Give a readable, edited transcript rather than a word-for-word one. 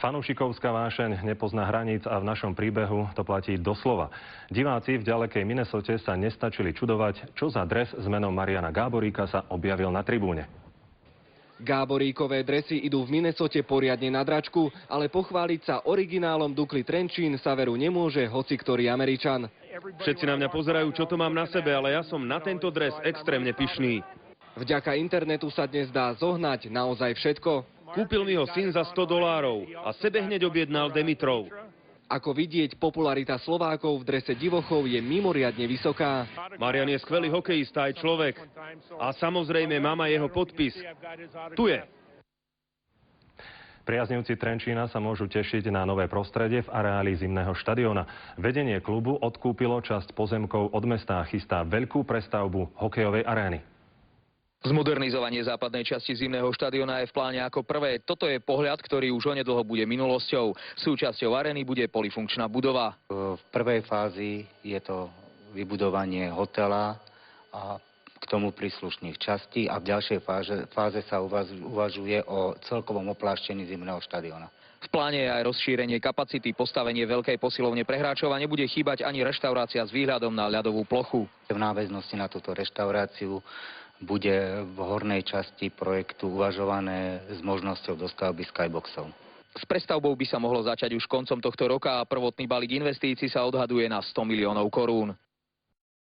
Fanúšikovská vášeň nepozná hraníc a v našom príbehu to platí doslova. Diváci v ďalekej Minnesote sa nestačili čudovať, čo za dres s menom Mariana Gáboríka sa objavil na tribúne. Gáboríkové dresy idú v Minnesote poriadne na dračku, ale pochváliť sa originálom Dukly Trenčín sa veru nemôže hoci ktorý Američan. Všetci na mňa pozerajú, čo to mám na sebe, ale ja som na tento dres extrémne pyšný. Vďaka internetu sa dnes dá zohnať naozaj všetko. Kúpil mi ho syn za $100 a sebe hneď objednal Demitrov. Ako vidieť, popularita Slovákov v drese divochov je mimoriadne vysoká. Marian je skvelý hokejista aj človek. A samozrejme mám aj jeho podpis. Tu je. Priaznivci Trenčína sa môžu tešiť na nové prostredie v areáli zimného štadióna. Vedenie klubu odkúpilo časť pozemkov od mesta a chystá veľkú prestavbu hokejovej arény. Zmodernizovanie západnej časti zimného štadióna je v pláne ako prvé. Toto je pohľad, ktorý už onedlho bude minulosťou. Súčasťou arény bude polifunkčná budova. V prvej fázi je to vybudovanie hotela a k tomu príslušných častí a v ďalšej fáze sa uvažuje o celkovom opláštení zimného štadióna. V pláne je aj rozšírenie kapacity, postavenie veľkej posilovne pre hráčov a nebude chýbať ani reštaurácia s výhľadom na ľadovú plochu. V náväznosti na túto reštauráciu bude v hornej časti projektu uvažované s možnosťou dostavby skyboxov. S prestavbou by sa mohlo začať už koncom tohto roka a prvotný balík investícií sa odhaduje na 100 miliónov korún.